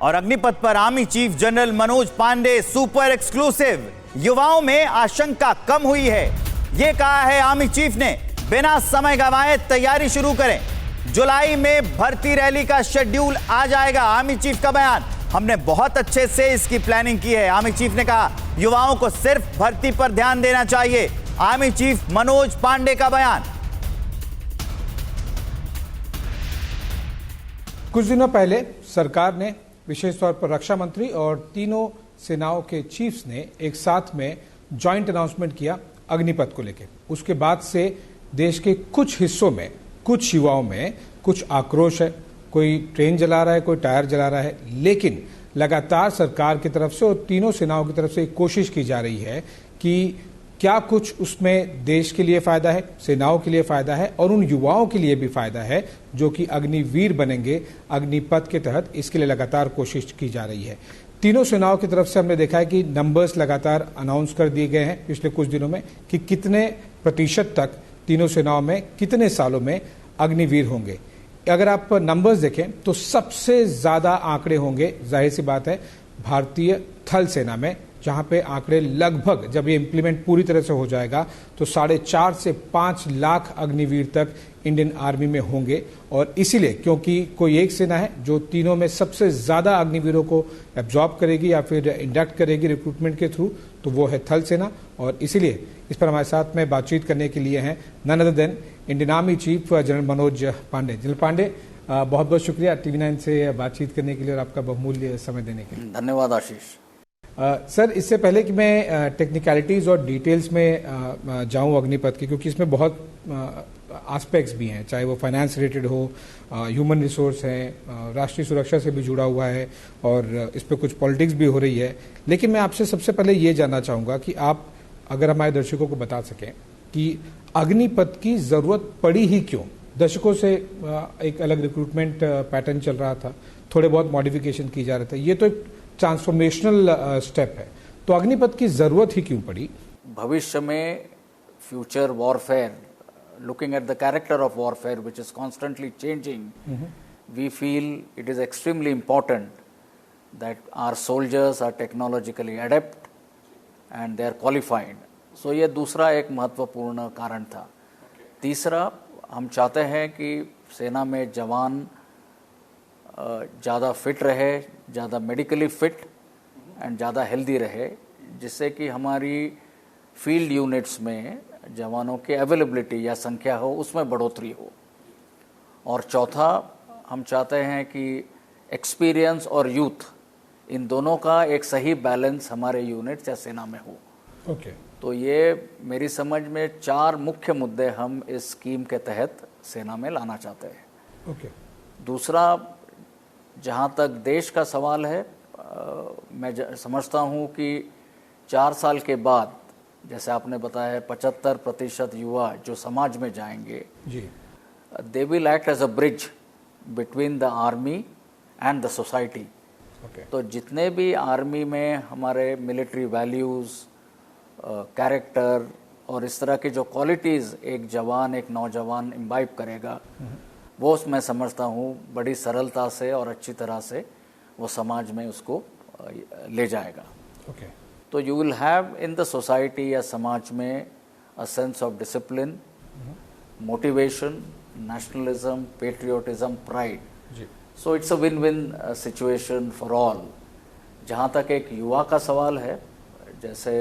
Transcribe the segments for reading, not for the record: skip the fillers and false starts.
और अग्निपथ पर army chief general Manoj Pande super exclusive. युवाओं में आशंका कम हुई है, यह कहा है आर्मी चीफ ने। बिना समय गंवाए तैयारी शुरू करें, जुलाई में भर्ती रैली का शेड्यूल आ जाएगा। आर्मी चीफ का बयान, हमने बहुत अच्छे से इसकी प्लानिंग की है। आर्मी चीफ ने कहा युवाओं को सिर्फ भर्ती पर ध्यान देना चाहिए। आर्मी चीफ मनोज पांडे का बयान। कुछ दिनों पहले सरकार ने विशेष तौर पर रक्षा मंत्री और तीनों सेनाओं के चीफ्स ने एक साथ में जॉइंट अनाउंसमेंट किया अग्निपथ को लेकर। उसके बाद से देश के कुछ हिस्सों में, कुछ युवाओं में कुछ आक्रोश है। कोई ट्रेन जला रहा है, कोई टायर जला रहा है, लेकिन लगातार सरकार की तरफ से और तीनों सेनाओं की तरफ से एक कोशिश की जा रही है कि क्या कुछ उसमें देश के लिए फायदा है, सेनाओं के लिए फायदा है और उन युवाओं के लिए भी फायदा है जो कि अग्निवीर बनेंगे अग्निपथ के तहत। इसके लिए लगातार कोशिश की जा रही है। तीनों सेनाओं की तरफ से हमने देखा है कि नंबर्स लगातार अनाउंस कर दिए गए हैं पिछले कुछ दिनों में कि कितने प्रतिशत तक तीनों सेनाओं में कितने सालों में अग्निवीर होंगे। अगर आप नंबर्स देखें तो सबसे ज्यादा आंकड़े होंगे, जाहिर सी बात है, भारतीय थल सेना में, जहां पे आंकड़े लगभग, जब ये इंप्लीमेंट पूरी तरह से हो जाएगा तो 4.5 से 5 लाख अग्निवीर तक इंडियन आर्मी में होंगे। और इसीलिए, क्योंकि कोई एक सेना है जो तीनों में सबसे ज्यादा अग्निवीरों को एब्जॉर्ब करेगी या फिर इंडक्ट करेगी रिक्रूटमेंट के थ्रू, तो वो है थल सेना। और इसीलिए इस पर हमारे साथ में बातचीत करने के लिए हैं none other than Indian army chief general Manoj Pande. General Pande, बहुत बहुत शुक्रिया टीवी9 से बातचीत करने के लिए और आपका बहुमूल्य समय देने के लिए। धन्यवाद आशीष। सर, इससे पहले कि मैं टेक्निकलिटीज और डिटेल्स में जाऊं अग्निपथ की, क्योंकि इसमें बहुत एस्पेक्ट्स भी हैं, चाहे वो फाइनेंस रिलेटेड हो, ह्यूमन रिसोर्स है, राष्ट्रीय सुरक्षा से भी जुड़ा हुआ है और इस पर कुछ पॉलिटिक्स भी हो रही है। लेकिन मैं आपसे सबसे पहले ये जानना चाहूंगा कि आप अगर हमारे दर्शकों को बता सकें कि अग्निपथ की जरूरत पड़ी ही क्यों। दशकों से एक अलग रिक्रूटमेंट पैटर्न चल रहा था, थोड़े बहुत मॉडिफिकेशन की जा रहे थे, ये तो एक ट्रांसफॉर्मेशनल स्टेप है, तो अग्निपथ की जरूरत ही क्यों पड़ी? भविष्य में future warfare, looking at the character of warfare which is constantly changing, we feel it is extremely important that our soldiers are technologically adept and they are qualified. So ये दूसरा एक महत्वपूर्ण कारण था। तीसरा, हम चाहते हैं कि सेना में जवान ज़्यादा फिट रहे, ज़्यादा मेडिकली फिट एंड ज़्यादा हेल्दी रहे, जिससे कि हमारी फील्ड यूनिट्स में जवानों की अवेलेबिलिटी या संख्या हो, उसमें बढ़ोतरी हो। और चौथा, हम चाहते हैं कि एक्सपीरियंस और यूथ, इन दोनों का एक सही बैलेंस हमारे यूनिट्स या सेना में हो। तो ये मेरी समझ में 4 मुख्य मुद्दे हम इस स्कीम के तहत सेना में लाना चाहते हैं। दूसरा, जहाँ तक देश का सवाल है, मैं समझता हूँ कि 4 साल के बाद, जैसे आपने बताया, 75% युवा जो समाज में जाएंगे, they will act as a bridge between the army and the society. तो जितने भी आर्मी में हमारे मिलिट्री वैल्यूज़, कैरेक्टर और इस तरह की जो क्वालिटीज़ एक जवान, एक नौजवान इम्बाइब करेगा, वो मैं समझता हूँ बड़ी सरलता से और अच्छी तरह से वो समाज में उसको ले जाएगा। तो you will have in the society या समाज में a sense of discipline, motivation, nationalism, patriotism, pride. So it's a win win situation for all. जहाँ तक एक युवा का सवाल है, जैसे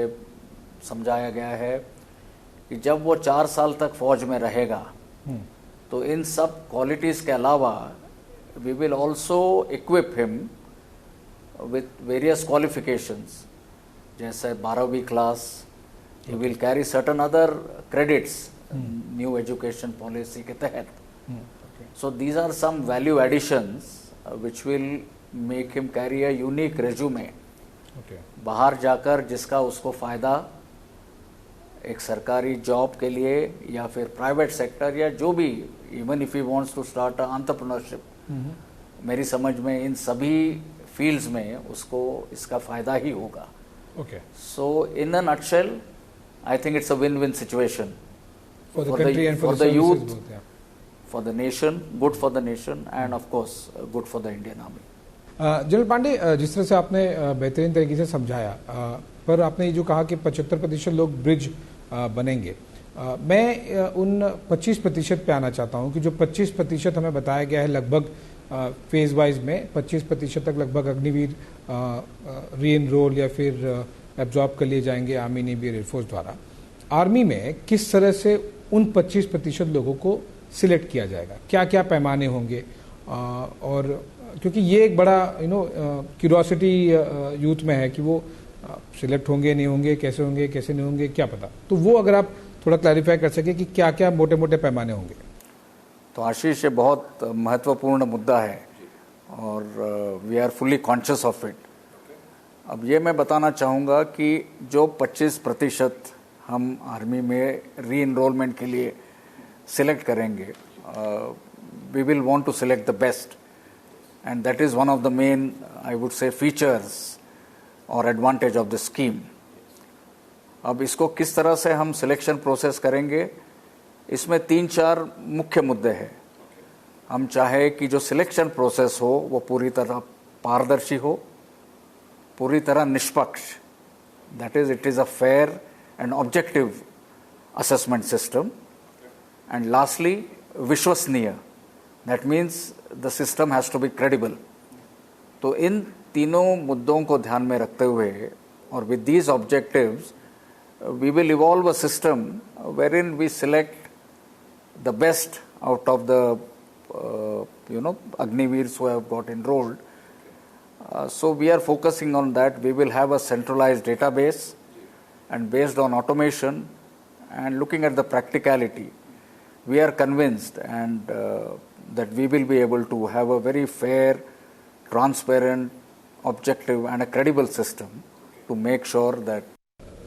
समझाया गया है कि जब वो 4 साल तक फौज में रहेगा, तो इन सब क्वालिटीज़ के अलावा we will also equip him with various qualifications, जैसे 12वीं class, he will carry certain other credits, new education policy के तहत। So these are some value additions which will make him carry a unique resume। बाहर जाकर जिसका उसको फ़ायदा एक सरकारी जॉब के लिए या फिर प्राइवेट सेक्टर या जो भी, even if he wants to start entrepreneurship, मेरी समझ में इन सभी फील्ड्स में उसको इसका फ़ायदा ही होगा। So in a nutshell, I think it's a win-win situation for the country and for the youth, both, for the nation, good for the nation, and of course good for the Indian Army. General Pande, जिस तरह से आपने बेहतरीन तरीके से समझाया, पर आपने ये जो कहा कि 75% लोग ब्रिज बनेंगे, मैं उन 25% पे आना चाहता हूं कि जो 25% हमें बताया गया है लगभग फेज वाइज में 25% तक लगभग अग्निवीर री एनरोल या फिर एब्जॉर्ब कर लिए जाएंगे आर्मी, नेवी, एयरफोर्स द्वारा। आर्मी में किस तरह से उन 25% लोगों को सिलेक्ट किया जाएगा, क्या क्या पैमाने होंगे, और क्योंकि ये एक बड़ा क्यूरियोसिटी यूथ में है कि वो सिलेक्ट होंगे नहीं होंगे, कैसे नहीं होंगे, क्या पता। तो वो अगर आप थोड़ा क्लैरिफाई कर सके कि क्या क्या मोटे मोटे पैमाने होंगे। तो आशीष, ये बहुत महत्वपूर्ण मुद्दा है और we are fully conscious of it. अब ये मैं बताना चाहूँगा कि जो 25% हम आर्मी में री एनरोलमेंट के लिए सिलेक्ट करेंगे, we will want to select the best, and that is one of the main, I would say, features और एडवांटेज ऑफ द स्कीम। अब इसको किस तरह से हम सिलेक्शन प्रोसेस करेंगे, इसमें 3-4 मुख्य मुद्दे हैं। हम चाहे कि जो सिलेक्शन प्रोसेस हो वो पूरी तरह पारदर्शी हो, पूरी तरह निष्पक्ष, that is it is a fair and objective assessment system, and lastly विश्वसनीय, that means the system has to be credible. तो इन तीनों मुद्दों को ध्यान में रखते हुए और with these objectives we will evolve a system wherein we select the best out of the Agniveers who have got enrolled. So we are focusing on that. We will have a centralized database, and based on automation and looking at the practicality, we are convinced and that we will be able to have a very fair, transparent, objective and a credible system to make sure that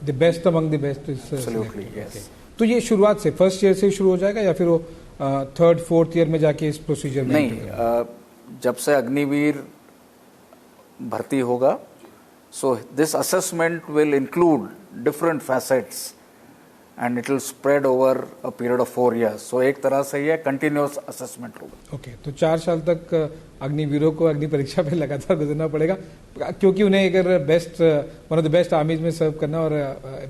The best among the best is absolutely yes. Okay. तो ये शुरुआत से first year से शुरू हो जाएगा या फिर वो 3rd, 4th ईयर में जाके इस प्रोसीजर में? नहीं, जब से अग्निवीर भर्ती होगा, so this assessment will include different facets and it will spread over a period of 4 years. सो एक तरह से ये कंटिन्यूअस असेसमेंट होगा। ओके, तो 4 साल तक अग्निवीरों को अग्नि परीक्षा पे लगातार गुजरना पड़ेगा, क्योंकि उन्हें अगर best, one of the best आर्मीज में सर्व करना और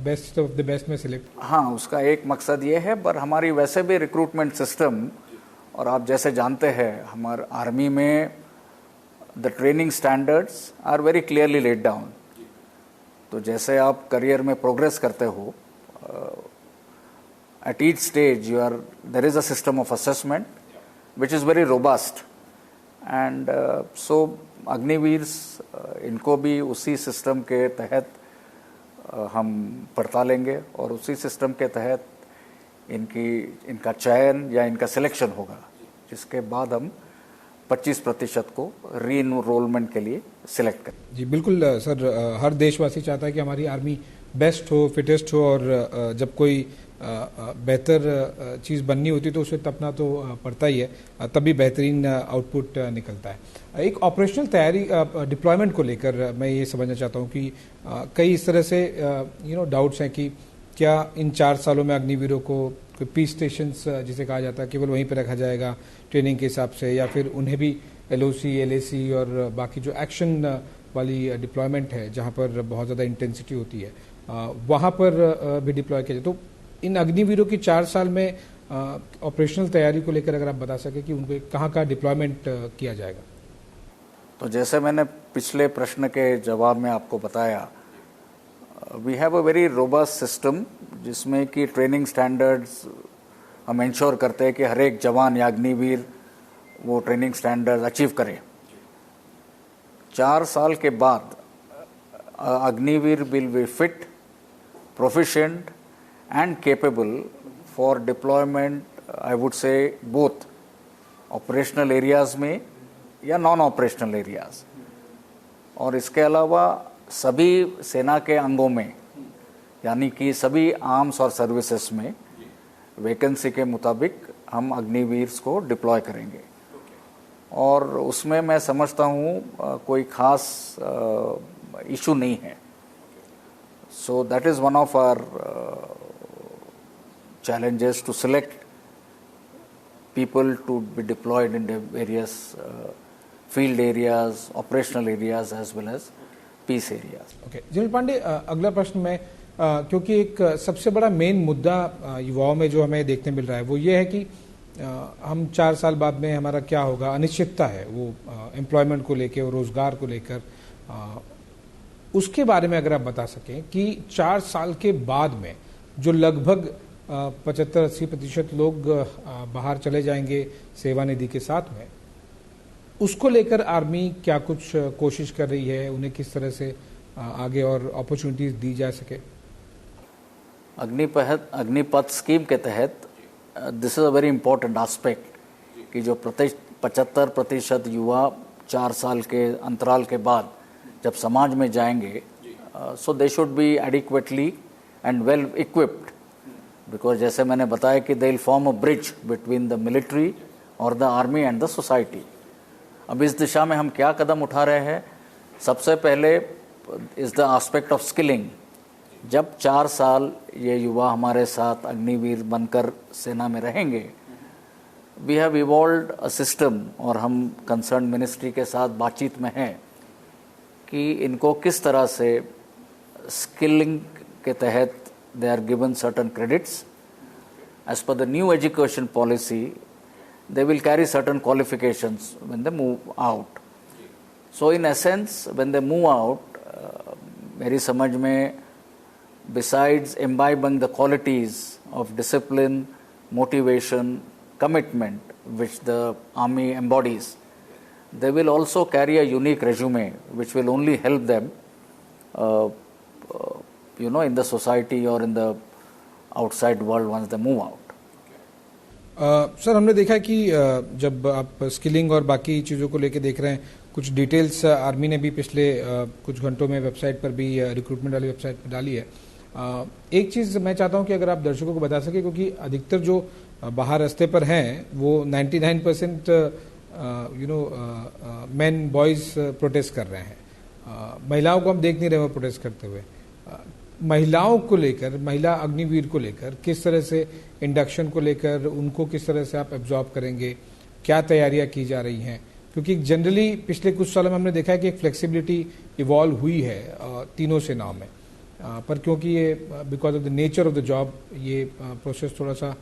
बेस्ट ऑफ द बेस्ट में सिलेक्ट। हाँ, उसका एक मकसद ये है, पर हमारी वैसे भी रिक्रूटमेंट सिस्टम, और आप जैसे जानते हैं हमारे आर्मी में the training standards are very clearly laid down. तो जैसे आप करियर में प्रोग्रेस करते हो, at each stage there is a system of assessment which is very robust, and so अग्निवीर्स इनको भी उसी सिस्टम के तहत हम पड़तालेंगे और उसी सिस्टम के तहत इनका चयन या इनका सिलेक्शन होगा, जिसके बाद हम 25% को री एनरोलमेंट के लिए सिलेक्ट करें। जी बिल्कुल सर, हर देशवासी चाहता है कि हमारी आर्मी बेस्ट हो, फिटेस्ट हो, और जब कोई बेहतर चीज़ बननी होती तो उसे तपना तो पड़ता ही है, तभी बेहतरीन आउटपुट निकलता है। एक ऑपरेशनल तैयारी डिप्लॉयमेंट को लेकर मैं ये समझना चाहता हूँ कि कई इस तरह से डाउट्स हैं कि क्या इन 4 सालों में अग्निवीरों को कोई पीस स्टेशंस जिसे कहा जाता है केवल वहीं पर रखा जाएगा ट्रेनिंग के हिसाब से, या फिर उन्हें भी LOC, LAC और बाकी जो एक्शन वाली डिप्लॉयमेंट है जहाँ पर बहुत ज़्यादा इंटेंसिटी होती है वहाँ पर भी डिप्लॉय किया जाए। तो इन अग्निवीरों की 4 साल में ऑपरेशनल तैयारी को लेकर अगर आप बता सकें कि उनको कहाँ का डिप्लॉयमेंट किया जाएगा। तो जैसे मैंने पिछले प्रश्न के जवाब में आपको बताया, we have a very robust system जिसमें कि ट्रेनिंग स्टैंडर्ड्स हम इंश्योर करते हैं कि हर एक जवान या अग्निवीर वो ट्रेनिंग स्टैंडर्ड अचीव करे। 4 साल के बाद Agniveer will be fit, proficient and capable for deployment, I would say both operational areas में या नॉन ऑपरेशनल एरियाज, और इसके अलावा सभी सेना के अंगों में, यानी कि सभी आर्म्स और सर्विसेज में वैकेंसी के मुताबिक हम अग्निवीर्स को डिप्लॉय करेंगे। और उसमें मैं समझता हूँ कोई खास इशू नहीं है। So that is one of our challenges to select people to be deployed in the various field areas, operational areas as well as peace areas. Okay general Pande, अगला प्रश्न मैं क्योंकि एक सबसे बड़ा मेन मुद्दा युवाओं में जो हमें देखने मिल रहा है वो ये है कि हम 4 साल बाद में हमारा क्या होगा, अनिश्चितता है वो एम्प्लॉयमेंट को लेकर, रोजगार को लेकर। उसके बारे में अगर आप बता सकें कि 4 साल के बाद में जो लगभग 75-80% लोग बाहर चले जाएंगे सेवानिधि के साथ में, उसको लेकर आर्मी क्या कुछ कोशिश कर रही है, उन्हें किस तरह से आगे और अपॉर्चुनिटीज दी जा सके? अग्निपथ स्कीम के तहत this is a very important aspect कि जो 75% युवा 4 साल के अंतराल के बाद जब समाज में जाएंगे, so they should be adequately and well equipped, because जैसे मैंने बताया कि they will form a bridge between the military और the army and the society. अब इस दिशा में हम क्या कदम उठा रहे हैं? सबसे पहले is the aspect of skilling. जब 4 साल ये युवा हमारे साथ अग्निवीर बनकर सेना में रहेंगे, we have evolved a system, और हम कंसर्न मिनिस्ट्री के साथ बातचीत में हैं कि इनको किस तरह से स्किलिंग के तहत they are given certain credits as per the new education policy. They will carry certain qualifications when they move out. So in essence, when they move out, मेरी समझ में besides imbibing the qualities of discipline, motivation, commitment which the army embodies, they will also carry a unique resume which will only help them in the society or in the outside world once they move out. Sir, हमने देखा कि जब आप skilling और बाकी चीज़ों को लेके देख रहे हैं, कुछ डिटेल्स आर्मी ने भी पिछले कुछ घंटों में वेबसाइट पर भी, रिक्रूटमेंट वाली वेबसाइट पर डाली है। एक चीज़ मैं चाहता हूं कि अगर आप दर्शकों को बता सके, क्योंकि अधिकतर जो बाहर रास्ते पर हैं वो 99% मेन बॉयज़ प्रोटेस्ट कर रहे हैं। महिलाओं को हम देख नहीं रहे वो प्रोटेस्ट करते हुए। महिलाओं को लेकर, महिला अग्निवीर को लेकर किस तरह से इंडक्शन को लेकर उनको किस तरह से आप एब्जॉर्ब करेंगे, क्या तैयारियां की जा रही हैं? क्योंकि जनरली पिछले कुछ सालों में हमने देखा है कि एक फ्लेक्सिबिलिटी इवॉल्व हुई है तीनों सेनाओं में, पर क्योंकि ये because of the nature of the job ये प्रोसेस थोड़ा सा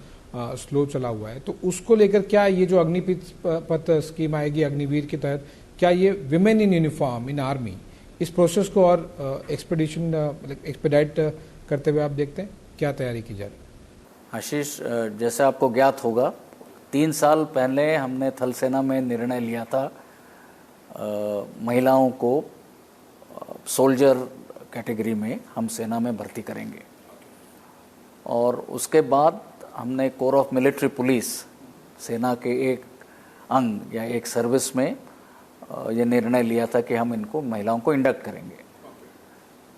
स्लो चला हुआ है, तो उसको लेकर क्या ये जो अग्निपथ स्कीम आएगी अग्निवीर के तहत, क्या ये women in uniform in army इस प्रोसेस को और एक्सपेडाइट करते हुए आप देखते हैं, क्या तैयारी की जा रही है? आशीष, जैसे आपको ज्ञात होगा, 3 साल पहले हमने थल सेना में निर्णय लिया था महिलाओं को सोल्जर कैटेगरी में हम सेना में भर्ती करेंगे, और उसके बाद हमने कोर ऑफ मिलिट्री पुलिस सेना के एक अंग या एक सर्विस में ये निर्णय लिया था कि हम इनको महिलाओं को इंडक्ट करेंगे।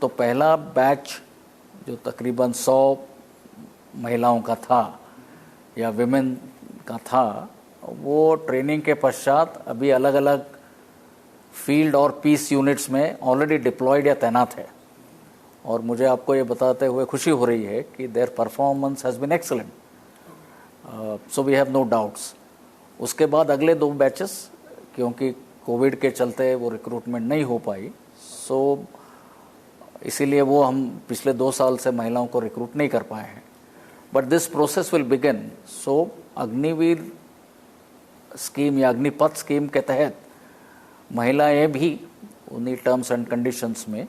तो पहला बैच जो तकरीबन 100 महिलाओं का था या विमेन का था, वो ट्रेनिंग के पश्चात अभी अलग अलग फील्ड और पीस यूनिट्स में ऑलरेडी डिप्लॉयड या तैनात है, और मुझे आपको ये बताते हुए खुशी हो रही है कि their performance has been excellent, so we have no doubts. उसके बाद अगले 2 बैचेस, क्योंकि कोविड के चलते वो रिक्रूटमेंट नहीं हो पाई, सो इसीलिए वो हम पिछले 2 साल से महिलाओं को रिक्रूट नहीं कर पाए हैं, but this process will begin. So Agniveer scheme या अग्निपथ स्कीम के तहत महिलाएं भी उन्हीं टर्म्स एंड कंडीशंस में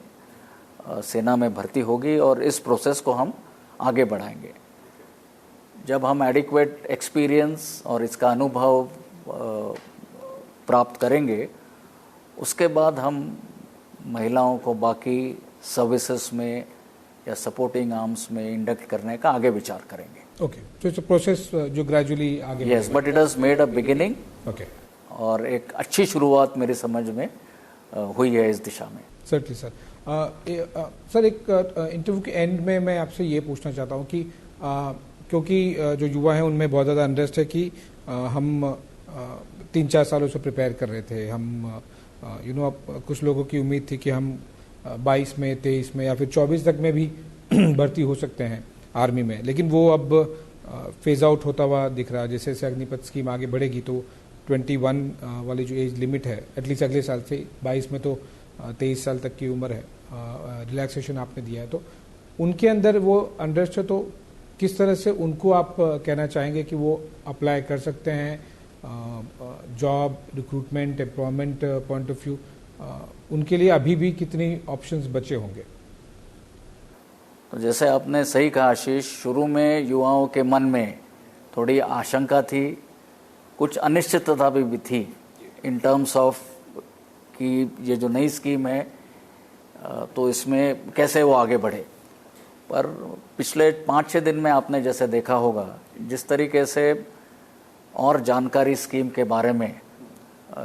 सेना में भर्ती होगी, और इस प्रोसेस को हम आगे बढ़ाएंगे। जब हम एडिक्वेट एक्सपीरियंस और इसका अनुभव प्राप्त करेंगे, उसके बाद हम महिलाओं को बाकी सर्विसेज में या सपोर्टिंग आर्म्स में इंडक्ट करने का आगे विचार करेंगे। ओके, तो इट्स अ प्रोसेस जो ग्रेजुअली आगे, yes, but it has made a beginning. Okay, और एक अच्छी शुरुआत मेरी समझ में हुई है इस दिशा में। Certainly sir. सर, एक इंटरव्यू के एंड में मैं आपसे ये पूछना चाहता हूँ कि क्योंकि जो युवा हैं उनमें बहुत ज़्यादा इंटरेस्ट है कि हम 3-4 सालों से प्रिपेयर कर रहे थे, हम कुछ लोगों की उम्मीद थी कि हम 22 में, 23 में या फिर 24 तक में भी भर्ती हो सकते हैं आर्मी में, लेकिन वो अब फेज आउट होता हुआ दिख रहा है। जैसे जैसे अग्निपथ स्कीम आगे बढ़ेगी तो 21 वाली जो एज लिमिट है, एटलीस्ट अगले साल से 22 में तो 23 साल तक की उम्र है, रिलैक्सेशन आपने दिया है, तो उनके अंदर वो अंडर है, तो किस तरह से उनको आप कहना चाहेंगे कि वो अप्लाई कर सकते हैं job, recruitment, employment point of view, उनके लिए अभी भी कितनी ऑप्शंस बचे होंगे? तो जैसे आपने सही कहा आशीष, शुरू में युवाओं के मन में थोड़ी आशंका थी, कुछ अनिश्चितता भी थी इन टर्म्स ऑफ कि ये जो नई स्कीम है तो इसमें कैसे वो आगे बढ़े। पर पिछले 5-6 दिन में आपने जैसे देखा होगा जिस तरीके से और जानकारी स्कीम के बारे में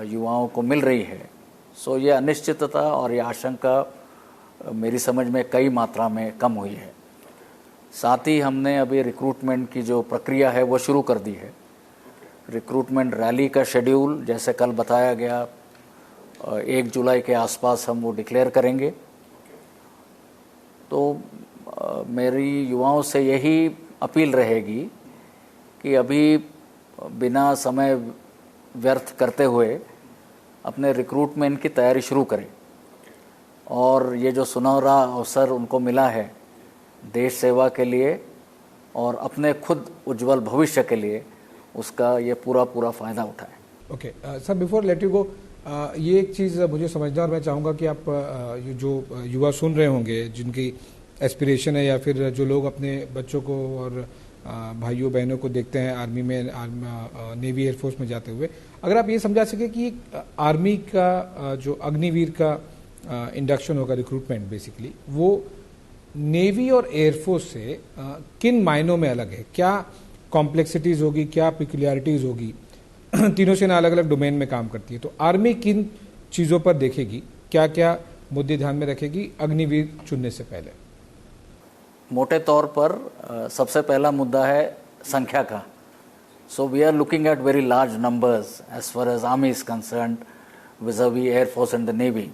युवाओं को मिल रही है, सो ये अनिश्चितता और ये आशंका मेरी समझ में कई मात्रा में कम हुई है। साथ ही हमने अभी रिक्रूटमेंट की जो प्रक्रिया है वो शुरू कर दी है। रिक्रूटमेंट रैली का शेड्यूल जैसे कल बताया गया 1 जुलाई के आसपास हम वो डिक्लेयर करेंगे। तो मेरी युवाओं से यही अपील रहेगी कि अभी बिना समय व्यर्थ करते हुए अपने रिक्रूटमेंट की तैयारी शुरू करें, और ये जो सुनहरा अवसर उनको मिला है देश सेवा के लिए और अपने खुद उज्जवल भविष्य के लिए, उसका ये पूरा फ़ायदा उठाएं। Okay sir, before let you go, ये एक चीज़ मुझे समझना, और मैं चाहूँगा कि आप ये जो युवा सुन रहे होंगे जिनकी एस्पिरेशन है, या फिर जो लोग अपने बच्चों को और भाइयों बहनों को देखते हैं आर्मी में, नेवी एयरफोर्स में जाते हुए, अगर आप ये समझा सके कि आर्मी का जो अग्निवीर का इंडक्शन होगा, रिक्रूटमेंट बेसिकली, वो नेवी और एयरफोर्स से किन मायनों में अलग है? क्या कॉम्प्लेक्सिटीज होगी, क्या पिक्युलियरिटीज होगी? तीनों सेना अलग अलग डोमेन में काम करती है, तो आर्मी किन चीज़ों पर देखेगी, क्या क्या मुद्दे ध्यान में रखेगी अग्निवीर चुनने से पहले? मोटे तौर पर सबसे पहला मुद्दा है संख्या का। So we are looking at very large numbers as far as army is concerned vis-a-vis airforce and the navy.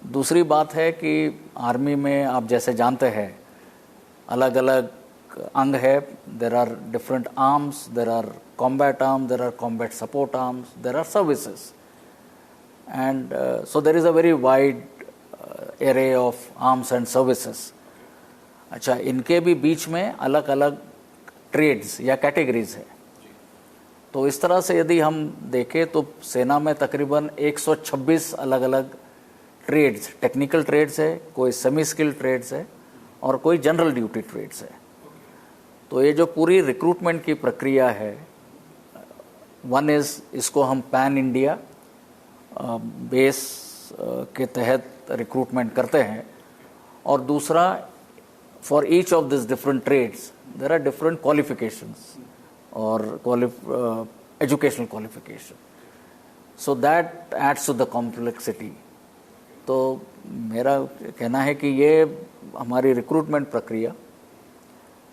दूसरी बात है कि आर्मी में आप जैसे जानते हैं अलग अलग अंग है। There are different arms, there are combat arm, there are combat support arms, there are services, and so there is a very wide array of arms and services. अच्छा, इनके भी बीच में अलग अलग ट्रेड्स या कैटेगरीज है। तो इस तरह से यदि हम देखें तो सेना में तकरीबन 126 अलग अलग ट्रेड्स, टेक्निकल ट्रेड्स है, कोई सेमी स्किल्ड ट्रेड्स है और कोई जनरल ड्यूटी ट्रेड्स है। तो ये जो पूरी रिक्रूटमेंट की प्रक्रिया है, वन इज़ इसको हम पैन इंडिया बेस के तहत रिक्रूटमेंट करते हैं, और दूसरा for each of these different trades there are different qualifications or educational qualification, so that adds to the complexity। तो मेरा कहना है कि ये हमारी रिक्रूटमेंट प्रक्रिया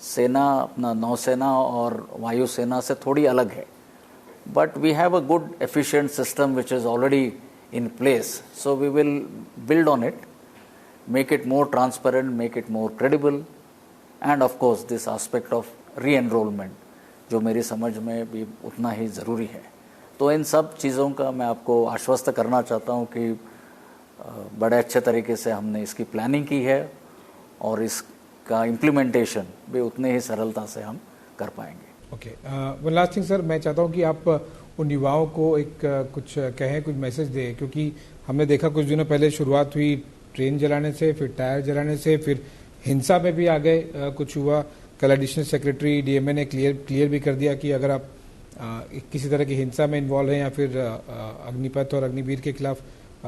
सेना, अपना नौसेना और वायुसेना से थोड़ी अलग है, but we have a good efficient system which is already in place, so we will build on it, make it more transparent, make it more credible, and of course this aspect of re-enrollment जो मेरी समझ में भी उतना ही ज़रूरी है। तो इन सब चीज़ों का मैं आपको आश्वस्त करना चाहता हूँ कि बड़े अच्छे तरीके से हमने इसकी प्लानिंग की है और इसका इम्प्लीमेंटेशन भी उतने ही सरलता से हम कर पाएंगे। Okay, one last thing sir, मैं चाहता हूँ कि आप उन युवाओं को एक कुछ कहें, कुछ मैसेज दें, क्योंकि हमने देखा कुछ दिनों पहले शुरुआत हुई ट्रेन जलाने से, फिर टायर जलाने से, फिर हिंसा में भी आ गए कुछ हुआ। कल एडिशनल सेक्रेटरी डीएमए ने क्लियर भी कर दिया कि अगर आप किसी तरह की हिंसा में इन्वॉल्व हैं या फिर अग्निपथ और अग्निवीर के खिलाफ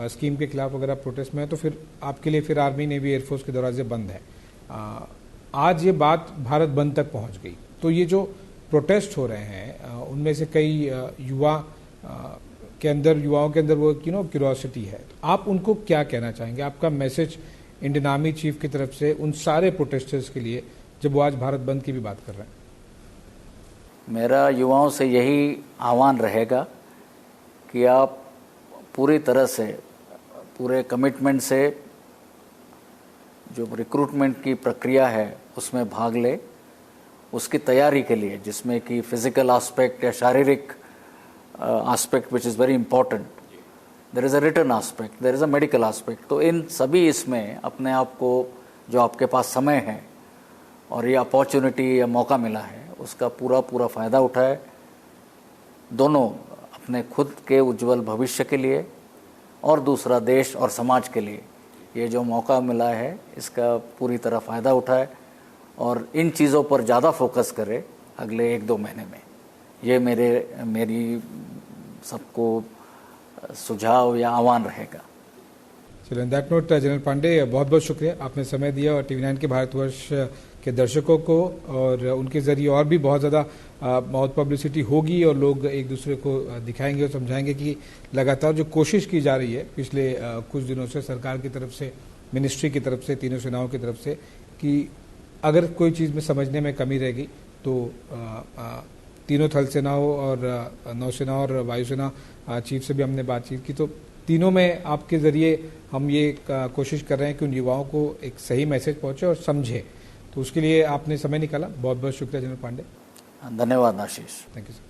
स्कीम के खिलाफ अगर आप प्रोटेस्ट में हैं तो फिर आपके लिए फिर आर्मी, नेवी, एयरफोर्स के दरवाजे बंद हैं। आज ये बात भारत बंद तक पहुंच गई, तो ये जो प्रोटेस्ट हो रहे हैं उनमें से कई युवाओं के अंदर वो क्यूरियोसिटी है, आप उनको क्या कहना चाहेंगे? आपका मैसेज इंडियन आर्मी चीफ की तरफ से उन सारे प्रोटेस्टर्स के लिए जब वो आज भारत बंद की भी बात कर रहे हैं? मेरा युवाओं से यही आह्वान रहेगा कि आप पूरी तरह से, पूरे कमिटमेंट से जो रिक्रूटमेंट की प्रक्रिया है उसमें भाग ले, उसकी तैयारी के लिए जिसमें कि फिज़िकल एस्पेक्ट या शारीरिक aspect which is very important. There is a written aspect, there is a medical aspect. तो इन सभी इसमें अपने आप को जो आपके पास समय है और ये अपॉर्चुनिटी या मौका मिला है उसका पूरा फ़ायदा उठाए, दोनों अपने खुद के उज्जवल भविष्य के लिए और दूसरा देश और समाज के लिए ये जो मौका मिला है इसका पूरी तरह फ़ायदा उठाए और इन चीज़ों पर ज़्यादा फोकस करे अगले 1-2 महीने में। ये मेरी सबको सुझाव या आह्वान रहेगा। चलिए, on that note general Pande, बहुत बहुत शुक्रिया, आपने समय दिया और टीवी 9 के भारतवर्ष के दर्शकों को, और उनके जरिए और भी बहुत ज़्यादा बहुत पब्लिसिटी होगी और लोग एक दूसरे को दिखाएंगे और समझाएंगे कि लगातार जो कोशिश की जा रही है पिछले कुछ दिनों से सरकार की तरफ से, मिनिस्ट्री की तरफ से, तीनों सेनाओं की तरफ से, कि अगर कोई चीज़ में समझने में कमी रहेगी तो तीनों थल सेनाओं और नौसेना और वायुसेना चीफ से भी हमने बातचीत की, तो तीनों में आपके ज़रिए हम ये कोशिश कर रहे हैं कि उन युवाओं को एक सही मैसेज पहुंचे और समझे, तो उसके लिए आपने समय निकाला, बहुत बहुत शुक्रिया जनरल पांडे। धन्यवाद आशीष। Thank you sir.